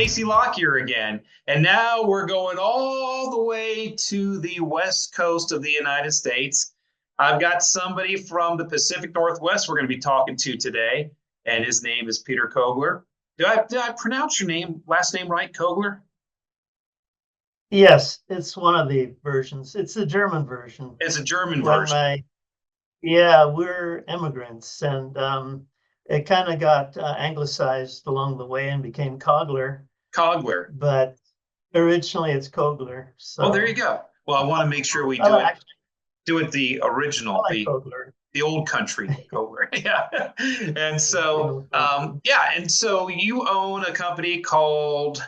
Casey Lockyer again. And now we're going all the way to the west coast of the United States. I've got somebody from the Pacific Northwest we're going to be talking to today, and his name is Peter Kogler. Did I pronounce your last name right, Kogler? Yes, it's one of the versions. It's the German version. It's a German When version. my Yeah, we're immigrants, and it kind of got anglicized along the way and became Kogler, Kogler. but originally it's Kogler. Oh, there you So go. Well, I want to make sure we I like, do it the I original, like the Kogler. old country Kogler. Yeah. And You so know, country. yeah, and so you own a company called,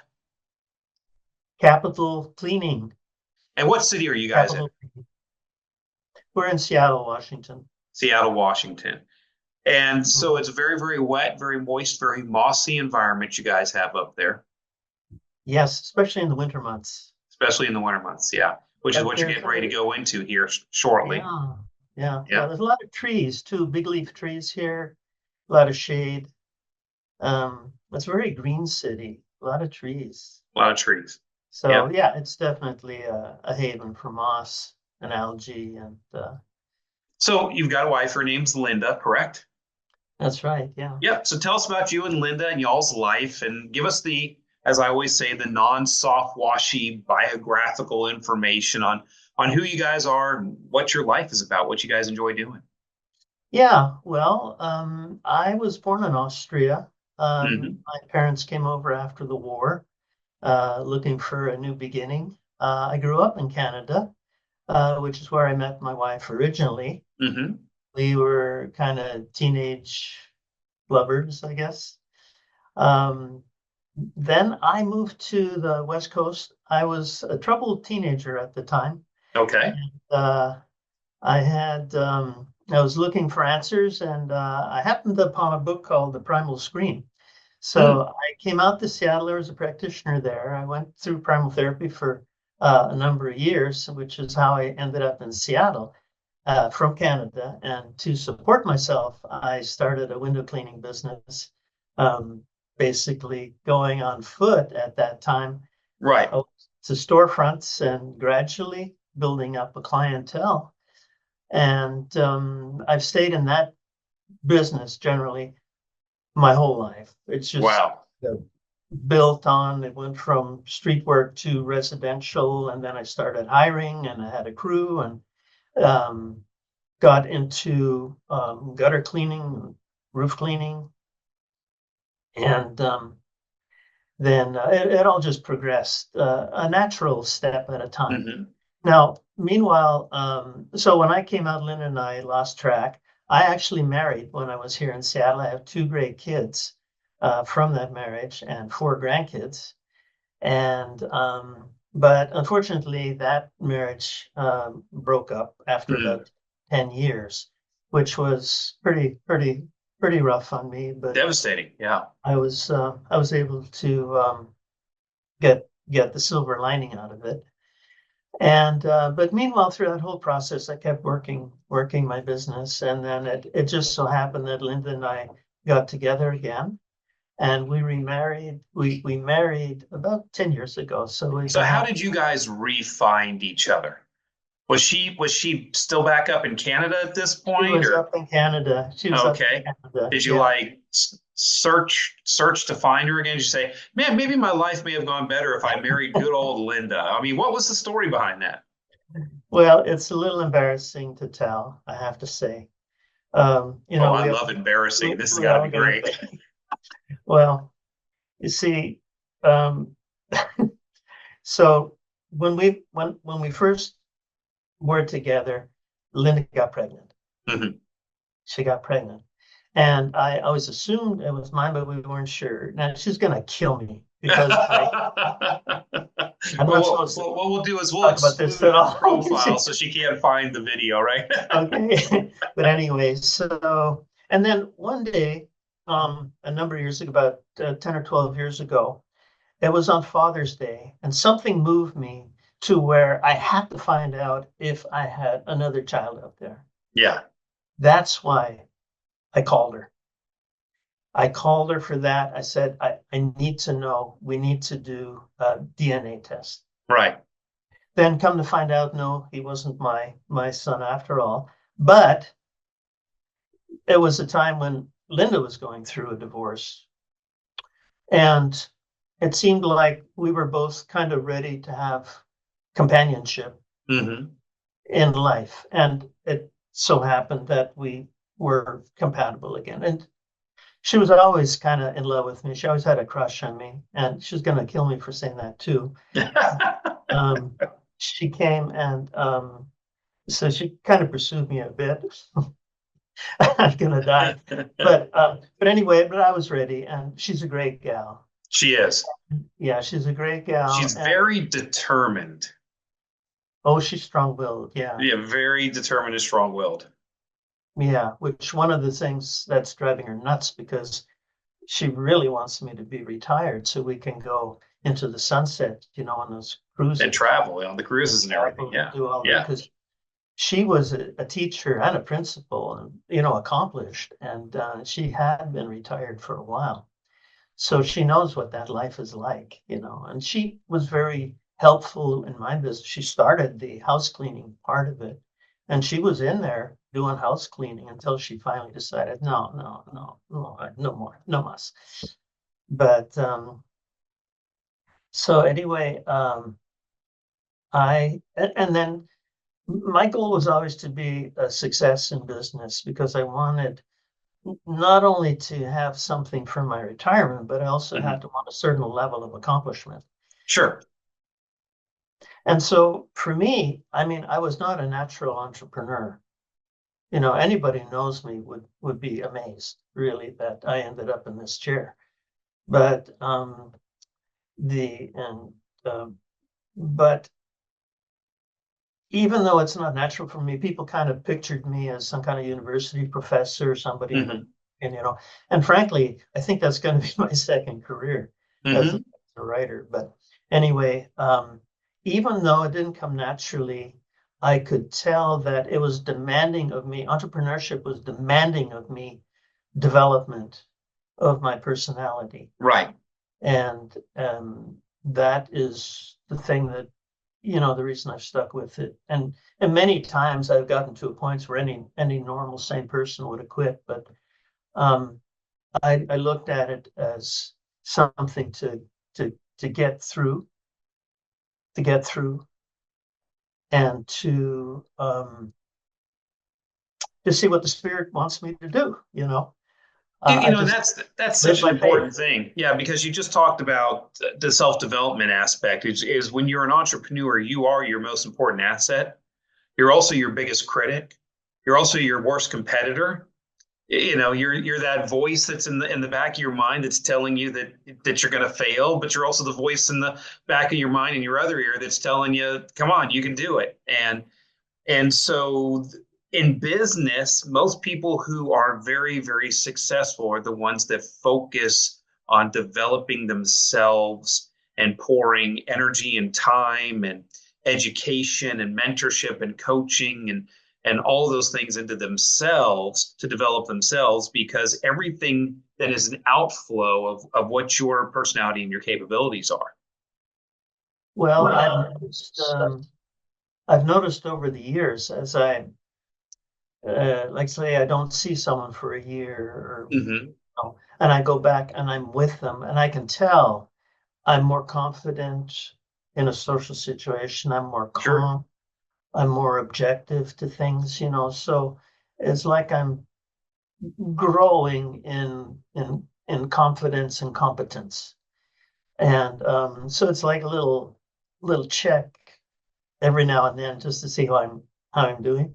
Capital cleaning. and what city are you guys in? Capital. We're in Seattle, Washington. Seattle, Washington. And so Mhm. it's a very, very wet, very moist, very mossy environment you guys have up there, Yes, especially in the winter months. especially in the winter months. Yeah. Which is But what you're there's getting ready to go into here shortly. yeah, yeah. Yeah. There's a lot of trees too, big leaf trees here, a lot of shade. It's a very green city, a lot of trees. A lot of trees. So Yeah. yeah, it's definitely a haven for moss and algae, and So you've got a wife. Her name's Linda, correct? that's right. Yeah. Yep. So tell us about you and Linda and y'all's life, and give us the, as I always say, the non-soft washy biographical information on who you guys are and what your life is about, what you guys enjoy doing. Yeah. Well, I was born in Austria. Hmm. My parents came over after the war, looking for a new beginning. I grew up in Canada, which is where I met my wife originally. Hmm. We were kind of teenage lovers, I guess. Um, then I moved to the West Coast. I was a troubled teenager at the time. Okay. Uh, I was looking for answers, and I happened upon a book called The Primal Scream. So Mm. I came out to Seattle. I was a practitioner there. I went through primal therapy for a number of years, which is how I ended up in Seattle from Canada. And to support myself, I started a window cleaning business, um, basically going on foot at that time Right. uh, to storefronts and gradually building up a clientele. And I've stayed in that business generally my whole life. It's just Wow. uh, built on, it went from street work to residential, and then I started hiring and I had a crew and um, got into gutter cleaning, roof cleaning, and then it all just progressed a natural step at a time. Hmm. Now, meanwhile, so when I came out, Lynn and I lost track. I actually married when I was here in Seattle. I have two great kids from that marriage and four grandkids. And but unfortunately, that marriage broke up after Mm. about 10 years, which was pretty rough on me. But Devastating. Yeah. I was able to get the silver lining out of it. And but meanwhile, through that whole process, I kept working my business, and then it just so happened that Linda and I got together again, and we remarried. We married about 10 years ago, so we've So been how happy. did you guys re-find each other? Was she still back up in Canada at this She point, was or up in Canada. She was up in okay? Canada. Did you Yeah. like search to find her again? Did you say, man, maybe my life may have gone better if I married good old Linda? I mean, what was the story behind that? Well, it's a little embarrassing to tell, I have to say. Oh, I love embarrassing. This has We got to all be got great. it. Well, you see, um, so when we first were together, Linda got pregnant. Mhm. She got pregnant. And I always assumed it was mine, but we weren't sure. Now she's gonna kill me because I'm not Well, supposed to what we'll do is we'll talk about this exclude at her all. profile so she can't find the video, right? Okay. But anyway, so and then one day, a number of years ago, about 10 or 12 years ago, it was on Father's Day, and something moved me to where I had to find out if I had another child out there. Yeah. That's why I called her. I called her for that. I said, I need to know, we need to do a DNA test. Right. Then come to find out, no, he wasn't my son after all. But it was a time when Linda was going through a divorce. And it seemed like we were both kind of ready to have companionship Mm-hmm. in life. And it so happened that we were compatible again. And she was always kind of in love with me. She always had a crush on me. And she's going to kill me for saying that too. Um, she came and so she kind of pursued me a bit. I'm going to die. But anyway, but I was ready. And she's a great gal. She is. Yeah, she's a great gal. She's And very determined. oh, she's strong-willed. Yeah. Yeah, very determined and strong-willed. Yeah, which one of the things that's driving her nuts because she really wants me to be retired so we can go into the sunset, on those And cruises, travel on the cruises and everything. travel and Yeah. do all that Yeah. because she was a teacher and a principal and accomplished, and she had been retired for a while. So she knows what that life is like, and she was very helpful in my business. She started the house cleaning part of it, and she was in there doing house cleaning until she finally decided, no, no, no, no, no more, no mas. But so anyway, and then my goal was always to be a success in business because I wanted not only to have something for my retirement, but I also Mm-hmm. had to want a certain level of accomplishment. Sure. And so for me, I mean, I was not a natural entrepreneur. Anybody who knows me would be amazed, really, that I ended up in this chair. But the and but even though it's not natural for me, people kind of pictured me as some kind of university professor, somebody in the, Mm-hmm. and frankly, I think that's going to be my second career as Mm-hmm. a writer. But anyway, even though it didn't come naturally, I could tell that it was demanding of me. Entrepreneurship was demanding of me development of my personality. Right. And that is the thing that the reason I've stuck with it. And many times I've gotten to a point where any normal sane person would have quit, but um, I looked at it as something to get through, to get through, and to see what the spirit wants me to do. I And just that's live such an by faith. important thing. Yeah, because you just talked about the self-development aspect is when you're an entrepreneur, you are your most important asset. You're also your biggest critic. You're also your worst competitor. You're that voice that's in the back of your mind that's telling you that you're going to fail, but you're also the voice in the back of your mind in your other ear that's telling you, come on, you can do it. And so in business, most people who are very, very successful are the ones that focus on developing themselves and pouring energy and time and education and mentorship and coaching and all those things into themselves to develop themselves, because everything that is an outflow of what your personality and your capabilities are. Well, Well, I've noticed over the years as I like say I don't see someone for a year or mm-hmm. and I go back and I'm with them and I can tell I'm more confident in a social situation. I'm more Sure. calm. I'm more objective to things. So it's like I'm growing in confidence and competence. And so it's like a little check every now and then just to see how I'm doing.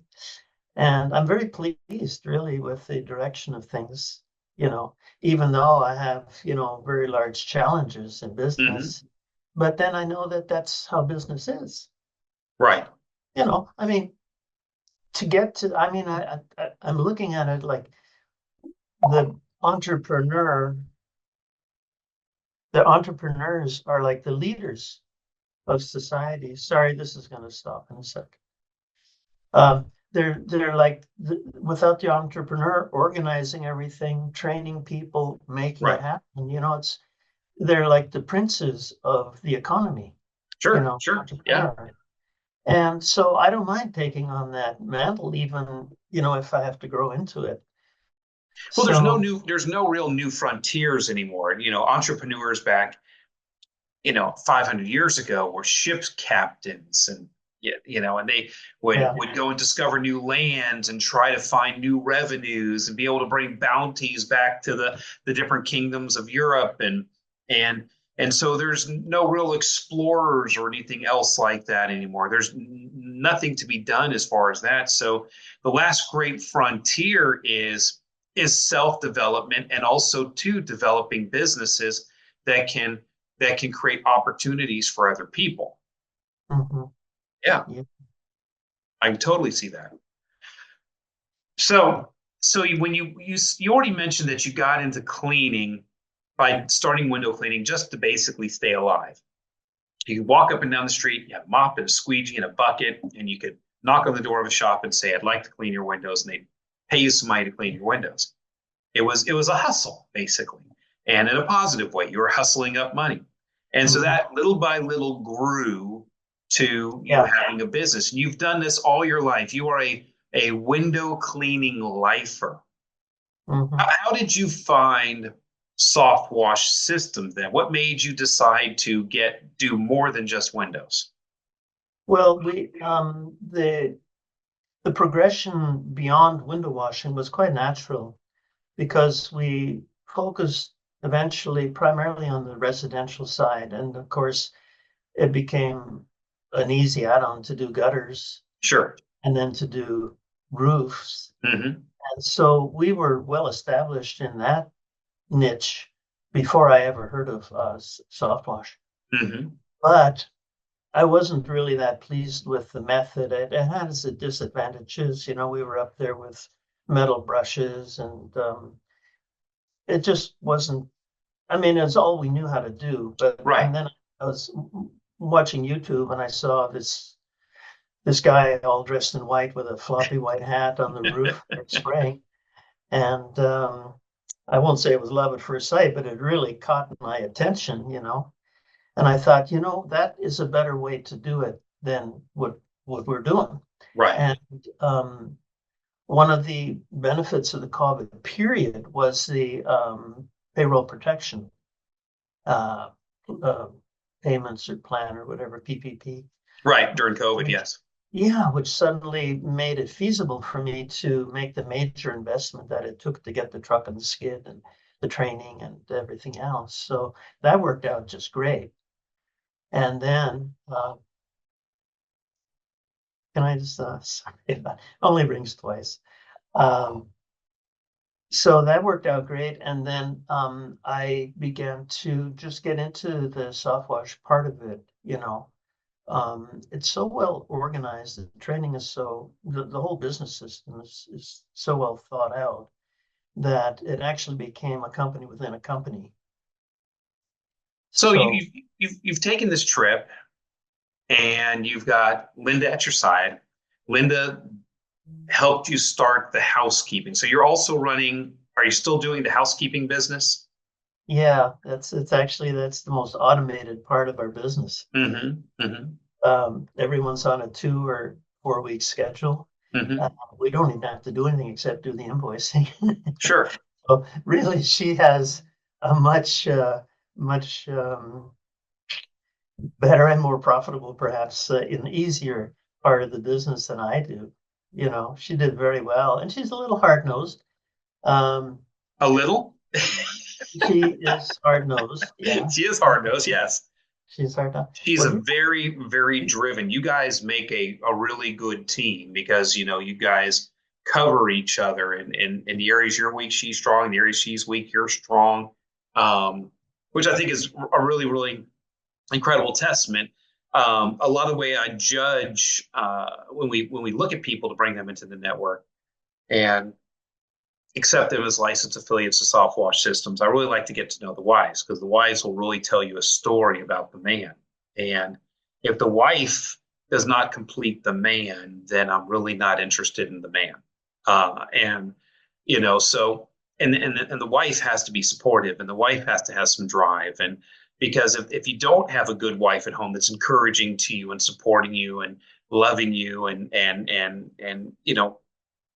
And I'm very pleased really with the direction of things, even though I have, very large challenges in Mm-hmm. business. But then I know that that's how business is. Right. I mean, to get to, I mean, I'm looking at it like the entrepreneur, the entrepreneurs are like the leaders of society. Sorry, this is going to stop in a sec. they're like without the entrepreneur organizing everything, training people, making it Right. happen, they're like the princes of the economy, Sure. Sure. Yeah. entrepreneur. And so I don't mind taking on that mantle, even, if I have to grow into it. Well, So there's no real new frontiers anymore. Entrepreneurs back, 500 years ago were ship captains and and they would yeah, would go and discover new lands and try to find new revenues and be able to bring bounties back to the different kingdoms of Europe and and so there's no real explorers or anything else like that anymore. There's nothing to be done as far as that. So the last great frontier is self-development and also to developing businesses that can create opportunities for other people. mhm, Yeah, yeah, I can totally see that. When you already mentioned that you got into cleaning by starting window cleaning just to basically stay alive. You could walk up and down the street, you have a mop and a squeegee and a bucket, and you could knock on the door of a shop and say, "I'd like to clean your windows," and they'd pay you some money to clean your windows. It was a hustle basically, and in a positive way. You were hustling up money, and so mhm, that little by little grew to you yeah. having a business. And you've done this all your life. You are a window cleaning lifer. Mhm. How did you find soft wash systems then? What made you decide to do more than just windows? Well, the progression beyond window washing was quite natural because we focused eventually primarily on the residential side. And of course, it became an easy add-on to do gutters Sure. and then to do roofs. Hmm. And so we were well established in that niche before I ever heard of soft wash. Hmm. But I wasn't really that pleased with the method. It had its disadvantages. We were up there with metal brushes, and it just wasn't. I mean, it's all we knew how to do. But Right. and then I was watching YouTube, and I saw this guy all dressed in white with a floppy white hat on the roof spraying, and I won't say it was love at first sight, but it really caught my attention. And I thought, that is a better way to do it than what we're doing. Right. And one of the benefits of the COVID period was the payroll protection uh, uh, payments or plan or whatever, PPP. Right. During COVID, yes. Yeah, which suddenly made it feasible for me to make the major investment that it took to get the truck and the skid and the training and everything else. So that worked out just great. And then can I just sorry, only rings twice. Um, so that worked out great. And then I began to just get into the soft wash part of it. It's so well organized. The training is the whole business system is so well thought out that it actually became a company within a company. So So you've taken this trip and you've got Linda at your side. Linda helped you start the housekeeping. So you're also are you still doing the housekeeping business? yeah, that's the most automated part of our business. Mm-hmm. Mm-hmm. Everyone's on a 2 or 4 week schedule. Uh, Mm-hmm. we don't even have to do anything except do the invoicing. Sure. So really, she has a much better and more profitable, perhaps, an easier part of the business than I do. She did very well, and she's a little hard nosed. Um, A little? she is hard nosed. Yeah, She is hard nosed, yes. she's hard nosed. She's Well, a very, very driven. You guys make a really good team because you guys cover each other in the areas you're weak, she's strong. In the areas she's weak, you're strong. Which I think is a really, really incredible testament. A lot of the way I judge when we look at people to bring them into the network and accept them as licensed affiliates of soft wash systems, I really like to get to know the whys because the whys will really tell you a story about the man. And if the wife does not complete the man, then I'm really not interested in the man. And so and the wife has to be supportive, and the wife has to have some drive, and because if you don't have a good wife at home that's encouraging to you and supporting you and loving you and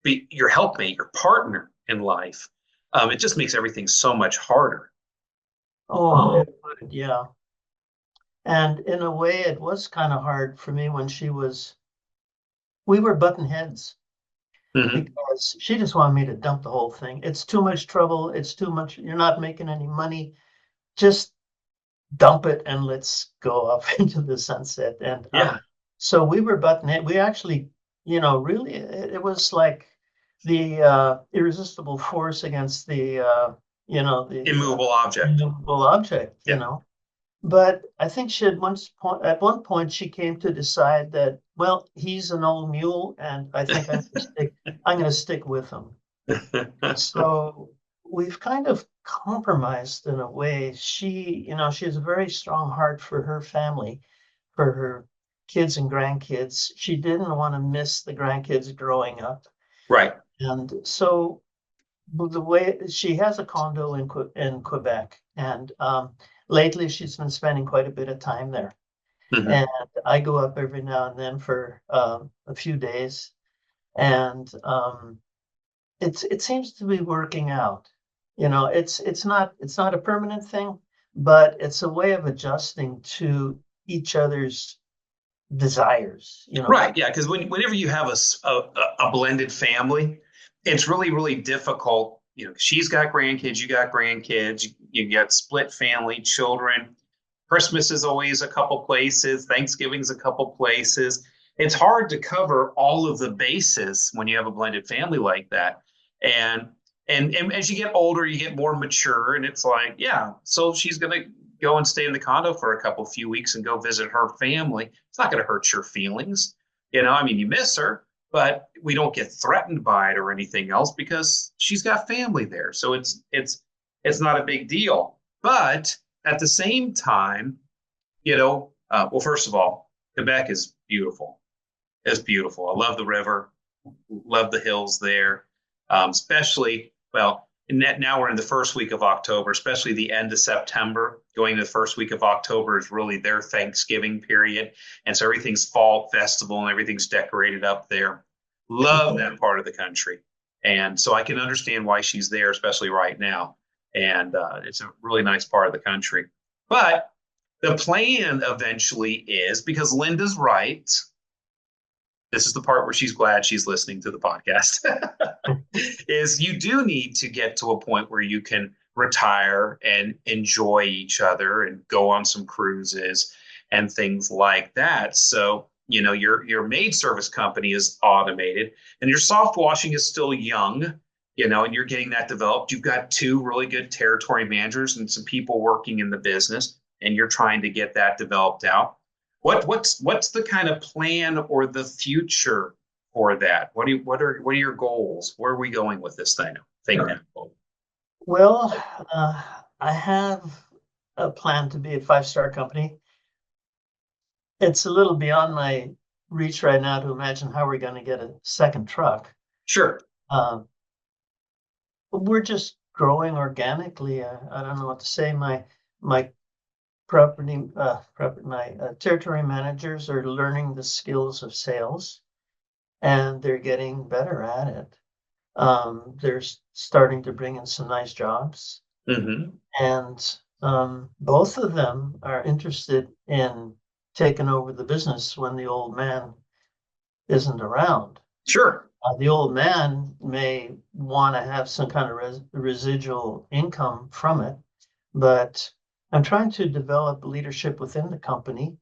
be your helpmate, your partner in life, it just makes everything so much harder. Oh, it would, yeah. And in a way, it was kind of hard for me when we were button heads Mm-hmm. because she just wanted me to dump the whole thing. It's too much trouble. It's too much. You're not making any money. Just dump it and let's go off into the sunset. And Yeah. so we were button head. We actually, really, it was like the irresistible force against the Immovable object. immovable object. Yeah. But I think at one point she came to decide that, well, he's an old mule, and I think I'm going to stick with him. So we've kind of compromised in a way. She has a very strong heart for her family, for her kids and grandkids. She didn't want to miss the grandkids growing up. Right. And so the way she has a condo in Quebec, and lately she's been spending quite a bit of time there. Mm-hmm. And I go up every now and then for a few days, and it seems to be working out. It's not a permanent thing, but it's a way of adjusting to each other's desires. Right. Yeah. Because whenever you have a blended family, it's really, really difficult. She's got grandkids, you got grandkids, you got split family, children. Christmas is always a couple places, Thanksgiving's a couple places. It's hard to cover all of the bases when you have a blended family like that. And and as you get older, you get more mature, and it's like, yeah, so she's gonna go and stay in the condo for a few weeks and go visit her family. It's not going to hurt your feelings. I mean, you miss her, but we don't get threatened by it or anything else because she's got family there. So it's not a big deal. But at the same time, well, first of all, Quebec is beautiful. It's beautiful. I love the river, love the hills there, especially, well, now we're in the first week of October, especially the end of September. Going to the first week of October is really their Thanksgiving period. And so everything's fall festival and everything's decorated up there. Love that part of the country. And so I can understand why she's there, especially right now. And it's a really nice part of the country. But the plan eventually is, because Linda's right, this is the part where she's glad she's listening to the podcast, is you do need to get to a point where you can retire and enjoy each other and go on some cruises and things like that. So, your maid service company is automated and your soft washing is still young, and you're getting that developed. You've got two really good territory managers and some people working in the business, and you're trying to get that developed out. What's the kind of plan or the future for that? What are your goals? Where are we going with this thing now? Well, I have a plan to be a five-star company. It's a little beyond my reach right now to imagine how we're going to get a second truck. Sure. Um, we're just growing organically. I don't know what to say. My territory managers are learning the skills of sales, and they're getting better at it. They're starting to bring in some nice jobs, Mm-hmm. and both of them are interested in taking over the business when the old man isn't around. Sure. The old man may want to have some kind of residual income from it, but I'm trying to develop leadership within the company.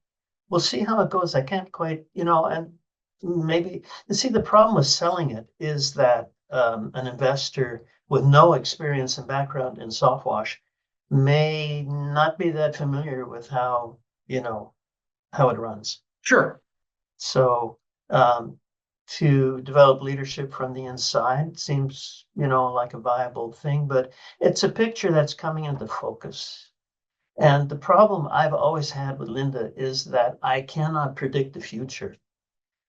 We'll see how it goes. I can't quite, and maybe, you see, the problem with selling it is that an investor with no experience and background in soft wash may not be that familiar with how it runs. Sure. So to develop leadership from the inside seems, like a viable thing, but it's a picture that's coming into focus. And the problem I've always had with Linda is that I cannot predict the future.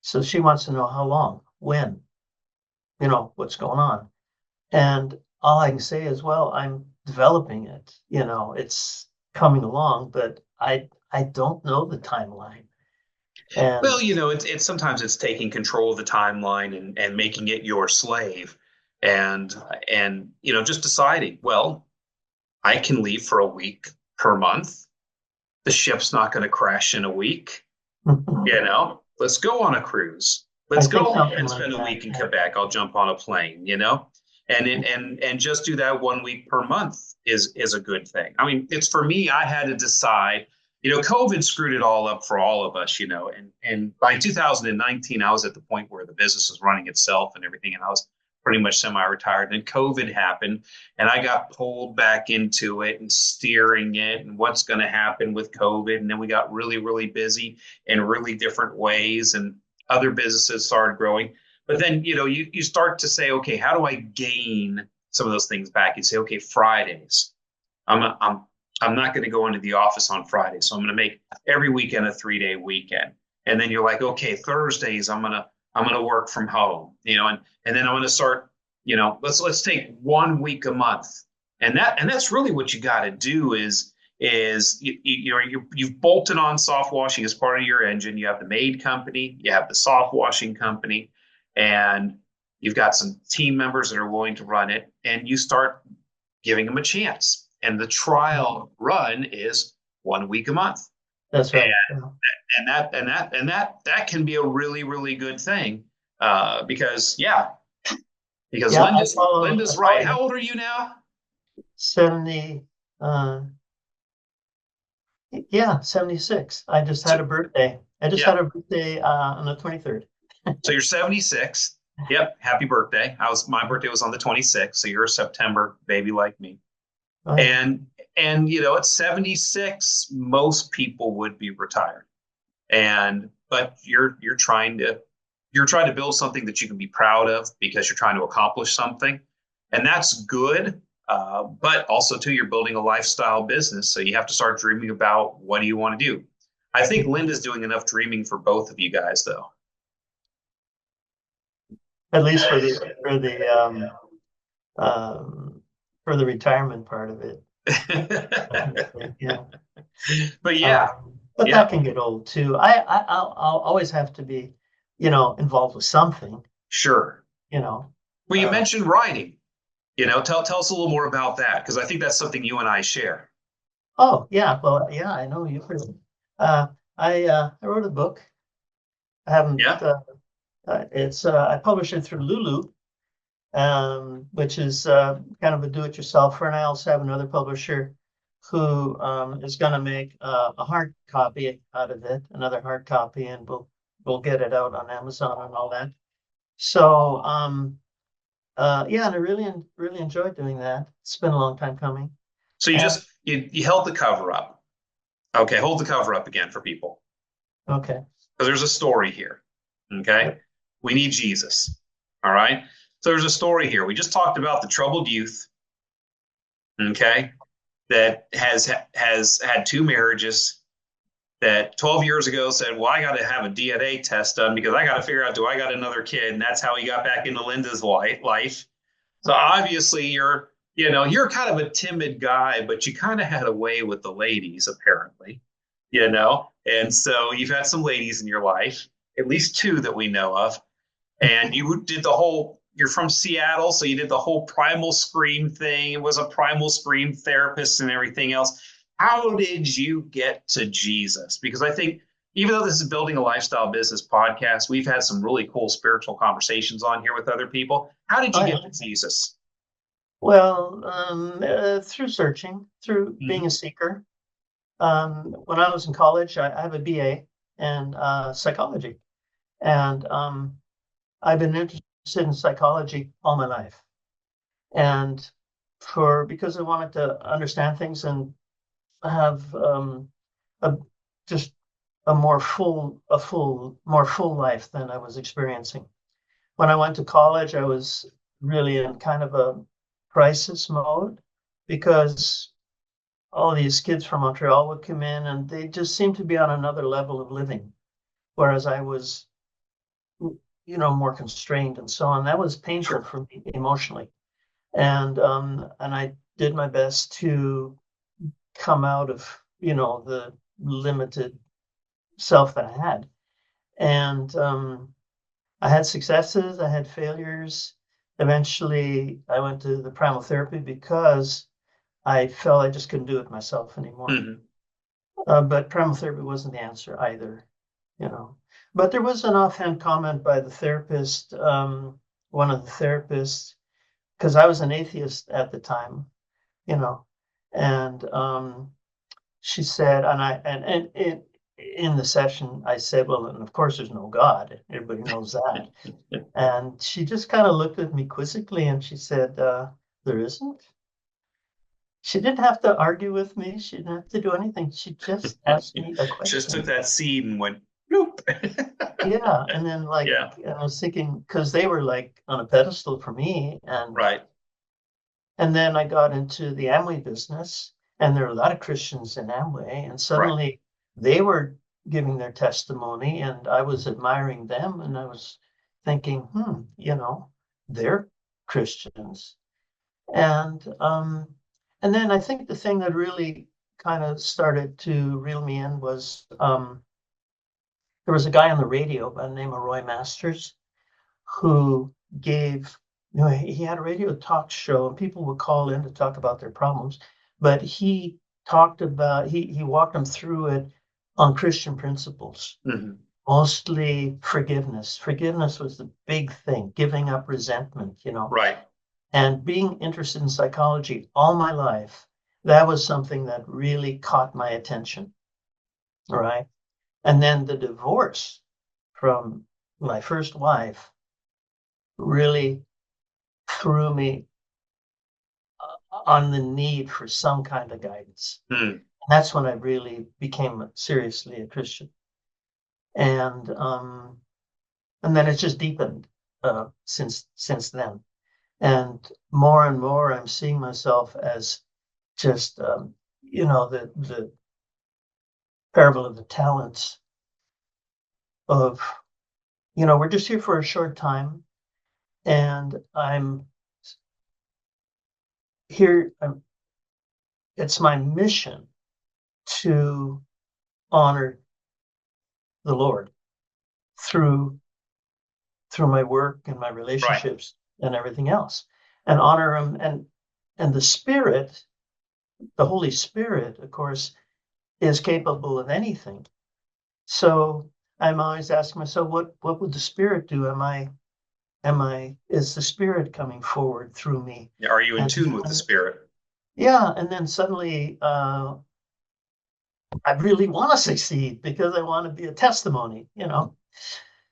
So she wants to know how long, when, what's going on. And all I can say is, well, I'm developing it. It's coming along, but I don't know the timeline. Well, And it's sometimes it's taking control of the timeline and making it your slave, and just deciding, well, I can leave for a week per month. The ship's not going to crash in a week. Let's go on a cruise. I Let's think go something and like spend a that. week in Quebec. I'll jump on a plane, and just do that 1 week per month is a good thing. I mean, it's for me, I had to decide, COVID screwed it all up for all of us, and by 2019, I was at the point where the business was running itself and everything, and I was pretty much semi-retired. And COVID happened, and I got pulled back into it and steering it and what's going to happen with COVID. And then we got really, really busy in really different ways, and other businesses started growing. But then, you start to say, okay, how do I gain some of those things back? You say, okay, Fridays. I'm I'm I'm not going to go into the office on Friday, so I'm going to make every weekend a 3-day weekend. And then you're like, okay, Thursdays I'm gonna work from home, and then I'm going to start, let's take 1 week a month, and that's really what you got to do is you've bolted on soft washing as part of your engine. You have the maid company, you have the soft washing company, and you've got some team members that are willing to run it, and you start giving them a chance. And the trial run is 1 week a month. That's And, right. and that can be a really, really good thing. Because Yeah, I Linda's right. followed How old are you now? 70, yeah, 76. I just had So a birthday. I just yeah. had a birthday on the 23rd. So you're 76. Yep. Happy birthday. My birthday was on the 26th. So you're a September baby like me. Oh, yeah. And at 76, most people would be retired. But you're trying to build something that you can be proud of because you're trying to accomplish something. And that's good. But also too, you're building a lifestyle business. So you have to start dreaming about what do you want to do. I think Linda's doing enough dreaming for both of you guys, though. At least um, for the retirement part of it. Yeah. But yeah, But yeah, that can get old too. I'll always have to be, involved with something, sure. you know. Well, you Uh, mentioned writing. Tell us a little more about that because I think that's something you and I share. oh yeah, well yeah, I know you've heard of it. Uh, I wrote a book. I haven't. Yeah. I published it through Lulu, which is kind of a do-it-yourselfer, and I also have another publisher who is going to make a hard copy out of it, another hard copy, and we'll get it out on Amazon and all that. So yeah, and I really enjoyed doing that. It's been a long time coming. So you And just you held the cover up. Okay, hold the cover up again for people okay, because there's a story here. Okay, yep, we need Jesus. All right. So there's a story here. We just talked about the troubled youth. Okay, that has had two marriages. That 12 years ago said, "Well, I got to have a DNA test done because I got to figure out do I got another kid," and that's how he got back into Linda's life. So obviously you're kind of a timid guy, but you kind of had a way with the ladies, apparently, and so you've had some ladies in your life, at least two that we know of. And you're from Seattle, so you did the whole primal scream thing. It was a primal scream therapist and everything else. How did you get to Jesus? Because I think even though this is building a lifestyle business podcast, we've had some really cool spiritual conversations on here with other people. How did you oh get yeah. to Jesus? Well, through searching, through being a Mhm. seeker. When I was in college, I have a BA in psychology, and I've been interested in psychology all my life. And because I wanted to understand things and have a just more full life than I was experiencing. When I went to college, I was really in kind of a crisis mode because all these kids from Montreal would come in and they just seemed to be on another level of living, whereas I was, more constrained and so on. That was painful Sure. for me emotionally. And I did my best to come out of, the limited self that I had. And I had successes, I had failures. Eventually, I went to the primal therapy because I felt I just couldn't do it myself anymore. Hmm. But primal therapy wasn't the answer either, you know. But there was an offhand comment by the therapist, one of the therapists, because I was an atheist at the time, you know, and she said, and in the session, I said, well, and of course, there's no God. Everybody knows that. And she just kind of looked at me quizzically and she said, there isn't. She didn't have to argue with me. She didn't have to do anything. She just asked me a Just took question. that seed and went, nope. Yeah. And then, like, Yeah, I was thinking, because they were like on a pedestal for me. right, And then I got into the Amway business, and there were a lot of Christians in Amway. And right. suddenly they were giving their testimony, and I was admiring them. And I was thinking, they're Christians. And then I think the thing that really kind of started to reel me in was there was a guy on the radio by the name of Roy Masters who gave, he had a radio talk show and people would call in to talk about their problems, but he talked about, he walked them through it on Christian principles, Hmm. mostly forgiveness. Forgiveness was the big thing, giving up resentment. Right. And being interested in psychology all my life, that was something that really caught my attention. All right. And then the divorce from my first wife really threw me on the need for some kind of guidance. Mm. And that's when I really became seriously a Christian. And um, and then it's just deepened since then. And more, I'm seeing myself as just the parable of the talents of we're just here for a short time, and I'm here. It's my mission to honor the Lord through my work and my Right. relationships and everything else, and honor Him. And the Spirit, the Holy Spirit, of course, is capable of anything. So I'm always asking myself, what would the Spirit do? Is the Spirit coming forward through me? Are you in And tune with the spirit? yeah, and then suddenly I really want to succeed because I want to be a testimony.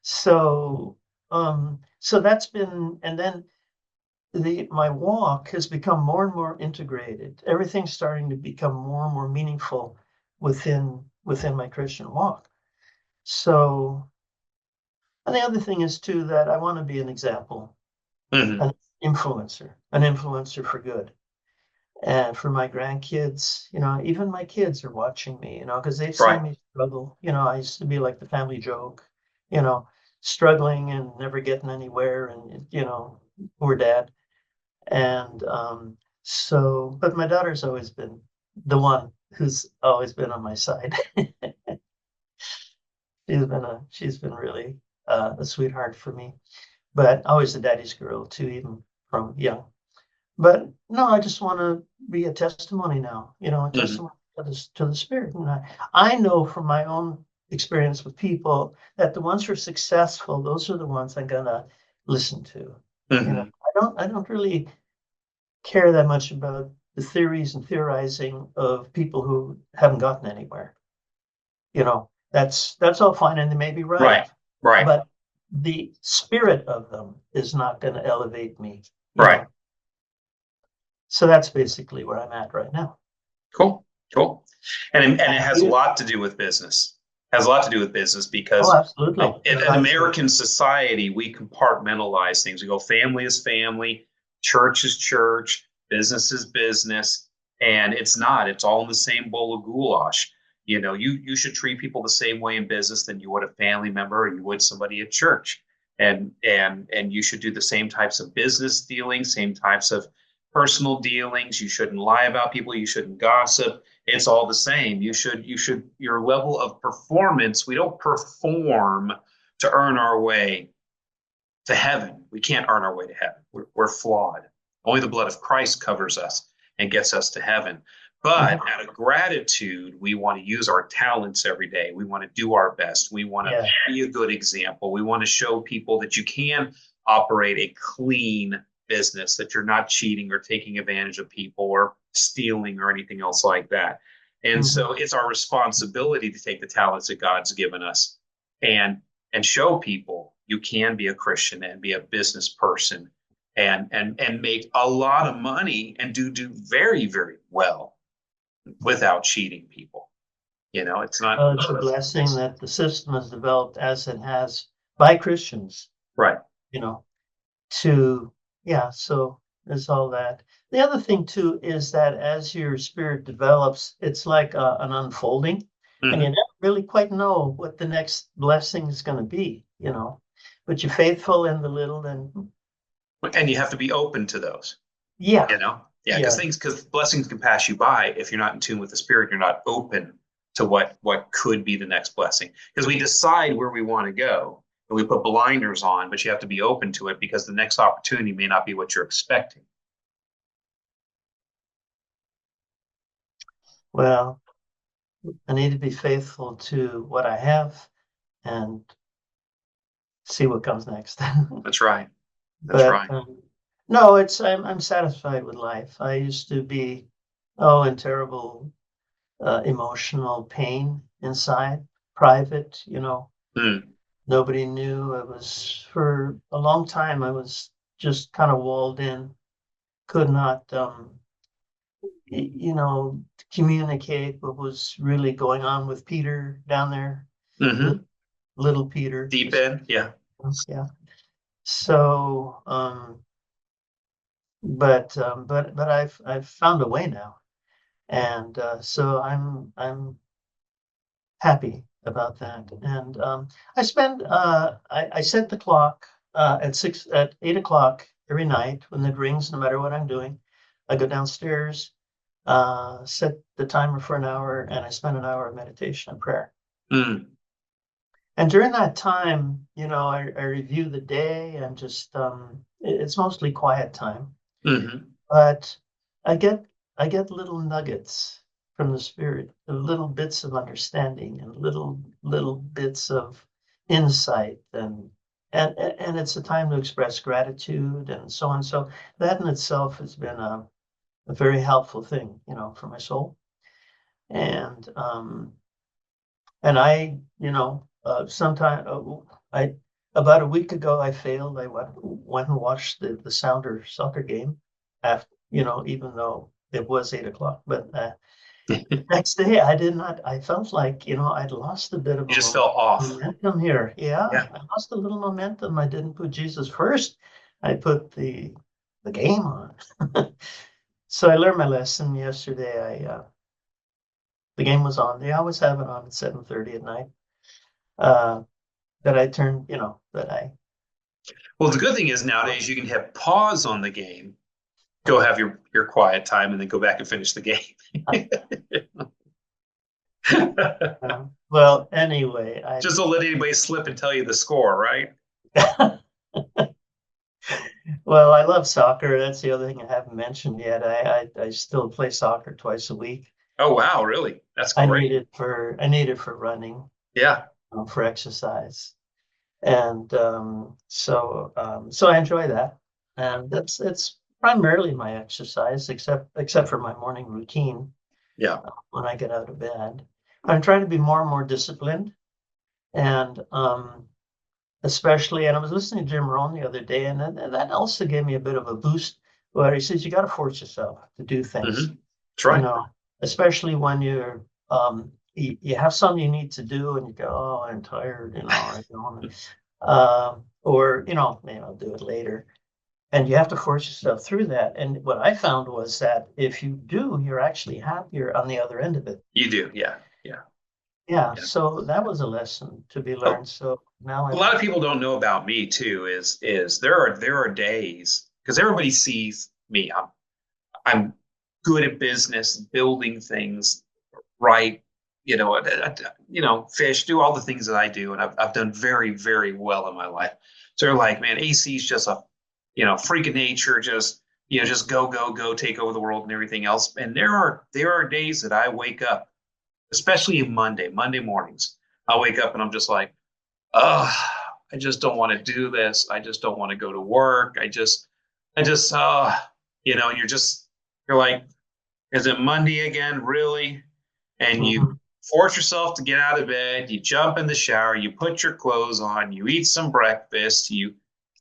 So that's been, and then the my walk has become more and more integrated. Everything's starting to become more and more meaningful within my Christian walk. So, and the other thing is too that I want to be an example, Hmm. an an influencer for good. And for my grandkids, even my kids are watching me, because they've Right. seen me struggle. I used to be like the family joke, you know, struggling and never getting anywhere, and poor dad. And but my daughter's always been the one who's always been on my side. She's been really a sweetheart for me, but always a daddy's girl too, even from young. But no, I just want to be a testimony now, a Hmm. testimony to the Spirit. And I know from my own experience with people that the ones who are successful, those are the ones I'm gonna listen to. Hmm. I don't really care that much about the theories and theorizing of people who haven't gotten anywhere. That's all fine and they may be Right. right, Right. but the spirit of them is not going to elevate me, you Right. know. So that's basically where I'm at right now. Cool. Cool. And it has a You- lot to do with business. Has a lot to do with business Oh, because absolutely. in American society, we compartmentalize things. We go family is family, church is church, business is business. And it's not. It's all in the same bowl of goulash. You should treat people the same way in business than you would a family member or you would somebody at church. And you should do the same types of business dealings, same types of personal dealings. You shouldn't lie about people. You shouldn't gossip. It's all the same. Your level of performance. We don't perform to earn our way to heaven. We can't earn our way to heaven. We're flawed. Only the blood of Christ covers us and gets us to heaven. But out of gratitude, we want to use our talents every day. We want to do our best. We want to Yeah. be a good example. We want to show people that you can operate a clean business, that you're not cheating or taking advantage of people or stealing or anything else like that. And Mhm. so it's our responsibility to take the talents that God's given us and show people you can be a Christian and be a business person and make a lot of money and do very, very well without cheating people. It's not Well, it's a blessing that the system has developed as it has by Christians, right. you know, to, yeah, so there's all that. The other thing too is that as your spirit develops, it's like an unfolding, and you Mm-hmm. never really quite know what the next blessing is going to be, but you're faithful in the little, and And you have to be open to those. yeah, Yeah, yeah, because blessings can pass you by if you're not in tune with the spirit. You're not open to what could be the next blessing because we decide where we want to go and we put blinders on, but you have to be open to it because the next opportunity may not be what you're expecting. well, I need to be faithful to what I have and see what comes next. That's right. That's But right. no, I'm satisfied with life. I used to be in terrible emotional pain inside, private. Mm. Nobody knew. I was for a long time. I was just kind of walled in. Could not, communicate what was really going on with Peter down there, little, Mm-hmm. little Peter. Deep end. Yeah. Yeah. So, but I've found a way now, and so I'm happy about that. And I set the clock at 8 o'clock every night when it rings, no matter what I'm doing. I go downstairs, set the timer for an hour, and I spend an hour of meditation and prayer. Mm. And during that time, I review the day and just it's mostly quiet time. Mm-hmm. But I get I get little nuggets from the spirit, little bits of understanding and little bits of insight and it's a time to express gratitude and so on. So that in itself has been a very helpful thing, for my soul. And and sometime I about a week ago I failed. I went and watched the Sounder soccer game after, even though it was 8 o'clock. But next day I did not. I felt like I'd lost a bit of You just fell off. momentum here. Yeah, Yeah. I lost a little momentum. I didn't put Jesus first. I put the game on. So I learned my lesson yesterday. The game was on. They always have it on at 7:30 at night. Uh, that I turned, that I Well, the good thing is nowadays you can have pause on the game, go have your quiet time, and then go back and finish the game. well, anyway, Just don't let anybody slip and tell you the score, right? well, I love soccer. That's the other thing I haven't mentioned yet. I still play soccer twice a week. Oh wow, really? That's great. I need it for running, Yeah. for exercise, and so I enjoy that, and it's primarily my exercise, except for my morning routine Yeah. when I get out of bed. I'm trying to be more and more disciplined, and especially, and I was listening to Jim Rohn the other day, and that also gave me a bit of a boost where he says you got to force yourself to do things, Mm-hmm. That's right. especially when you have something you need to do and you go, oh, I'm tired, I don't or maybe I'll do it later. and you have to force yourself through that. And what I found was that if you do, you're actually happier on the other end of it. You do, yeah, yeah, Yeah, yeah. so that was a lesson to be A, learned. So now a I'm, lot of people don't know about me too. Is there are days because everybody sees me. I'm good at business, building things, right? Fish, do all the things that I do, and I've done very, very well in my life. So they're like, man, AC's just a, freak of nature, just go, go, go, take over the world and everything else. And there are days that I wake up, especially Monday mornings, I wake up and I'm just like, oh, I just don't want to do this. I just don't want to go to work. And you're like, is it Monday again? Really? And you mhm, force yourself to get out of bed, you jump in the shower, you put your clothes on, you eat some breakfast, you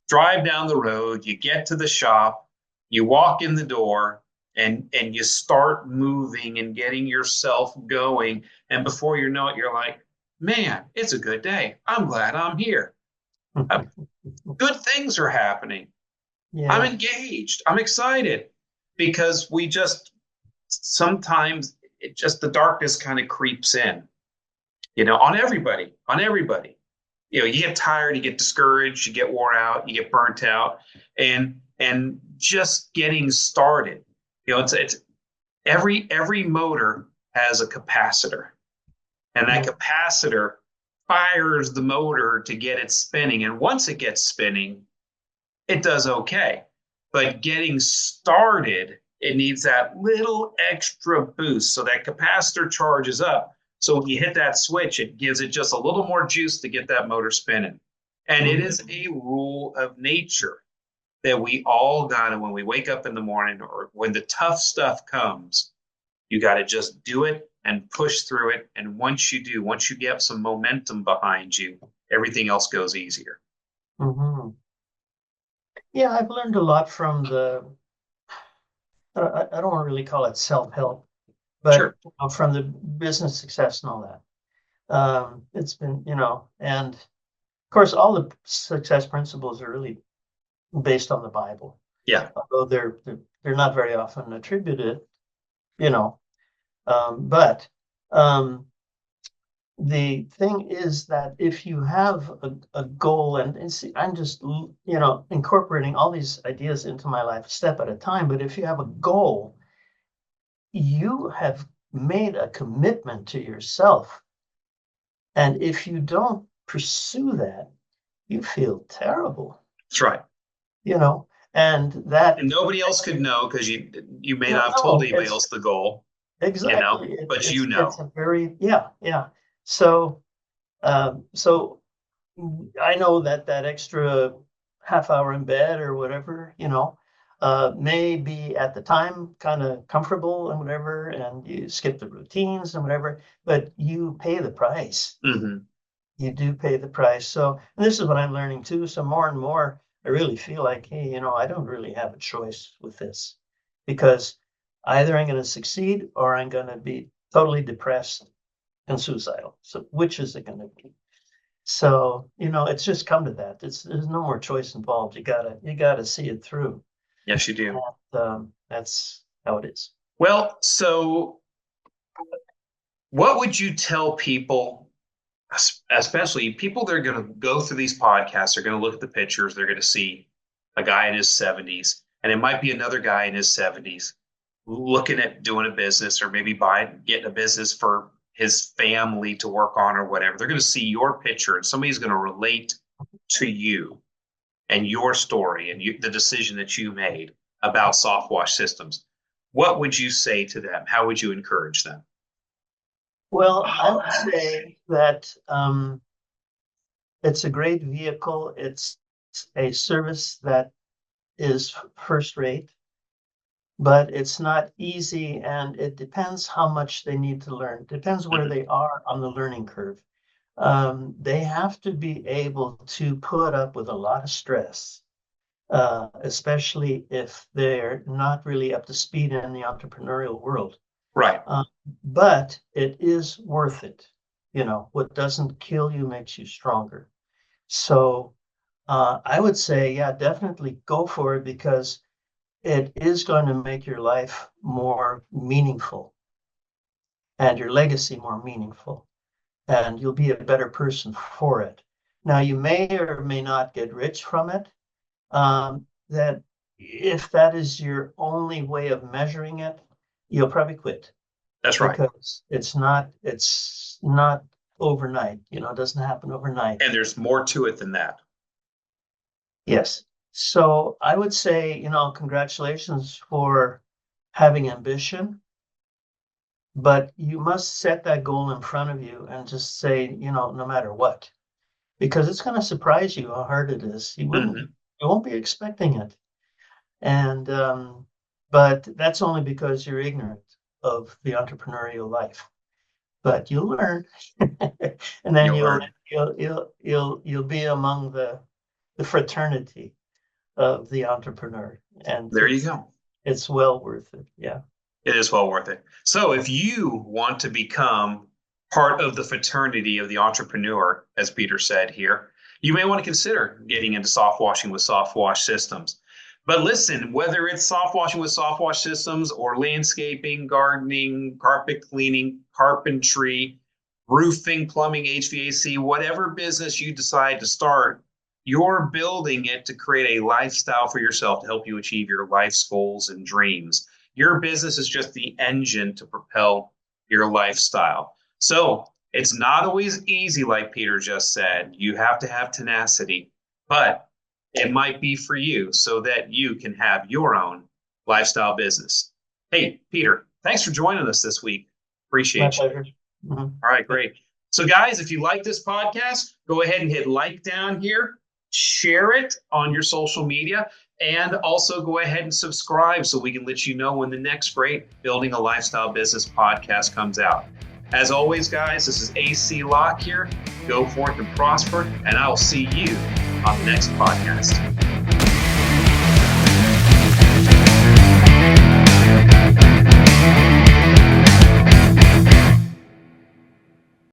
drive down the road, you get to the shop, you walk in the door, and you start moving and getting yourself going. And before you know it, you're like, man, it's a good day. I'm glad I'm here. Uh, Good things are happening. I'm yeah, engaged. I'm excited because we just sometimes the darkness kind of creeps in, on everybody. You get tired, you get discouraged, you get wore out, you get burnt out, and just getting started. It's every motor has a capacitor, and that yeah, capacitor fires the motor to get it spinning. And once it gets spinning, it does okay. But getting started, it needs that little extra boost. So that capacitor charges up. So when you hit that switch, it gives it just a little more juice to get that motor spinning. And it mhm, is a rule of nature that we all got to, when we wake up in the morning or when the tough stuff comes, you got to just do it and push through it. And once you get some momentum behind you, everything else goes easier. mhm. Yeah, I've learned a lot from I don't really call it self-help, but Sure. from the business success and all that. It's been, and of course, all the success principles are really based on the Bible, Yeah. although they're not very often attributed, you know. But um, the thing is that if you have a goal, and see, I'm just, incorporating all these ideas into my life a step at a time. But if you have a goal, you have made a commitment to yourself. And if you don't pursue that, you feel terrible, That's right. you know, and And that, nobody else could know because you may no, not have told no, anybody it's else the goal, exactly, but it's a very, yeah, yeah. So, so I know that that extra half hour in bed or whatever, may be at the time kind of comfortable and whatever, and you skip the routines and whatever, but you pay the price. hmm You do pay the price. So, and this is what I'm learning too. So more and more, I really feel like, hey, I don't really have a choice with this because either I'm going to succeed or I'm going to be totally depressed and suicidal. So which is it going to be? So, it's just come to that. There's no more choice involved. You gotta see it through. Yes, you do. That's how it is. Well, so what would you tell people, especially people that are going to go through these podcasts, they're going to look at the pictures, they're going to see a guy in his 70s, and it might be another guy in his 70s looking at doing a business or maybe getting a business for his family to work on or whatever. They're going to see your picture and somebody's going to relate to you and your story and the decision that you made about soft wash systems. What would you say to them? How would you encourage them? Well, I would say that it's a great vehicle. It's a service that is first rate, but it's not easy, and it depends how much they need to learn. It depends where Mhm. they are on the learning curve. They have to be able to put up with a lot of stress, especially if they're not really up to speed in the entrepreneurial world. Right. Uh, but it is worth it. What doesn't kill you makes you stronger. So I would say, yeah, definitely go for it because it is going to make your life more meaningful and your legacy more meaningful, and you'll be a better person for it. Now, you may or may not get rich from it. That if that is your only way of measuring it, you'll probably quit That's right. because it's not overnight. It doesn't happen overnight. And there's more to it than that. Yes. So I would say, congratulations for having ambition, but you must set that goal in front of you and just say, no matter what, because it's going to surprise you how hard it is. You won't be expecting it. And but that's only because you're ignorant of the entrepreneurial life. But you'll learn, and then You'll learn. you'll be among the fraternity of the entrepreneur, and There you go. it's well worth it. Yeah. It is well worth it. So if you want to become part of the fraternity of the entrepreneur, as Peter said here, you may want to consider getting into soft washing with soft wash systems. But listen, whether it's soft washing with soft wash systems or landscaping, gardening, carpet cleaning, carpentry, roofing, plumbing, HVAC, whatever business you decide to start, you're building it to create a lifestyle for yourself to help you achieve your life's goals and dreams. Your business is just the engine to propel your lifestyle. So it's not always easy, like Peter just said. You have to have tenacity, but it might be for you so that you can have your own lifestyle business. Hey, Peter, thanks for joining us this week. My Appreciate you. pleasure. Mm-hmm. All right, great. So, guys, if you like this podcast, go ahead and hit like down here, share it on your social media, and also go ahead and subscribe so we can let you know when the next great Building a Lifestyle Business podcast comes out. As always, guys, this is AC Locke here. Go forth and prosper, and I will see you on the next podcast.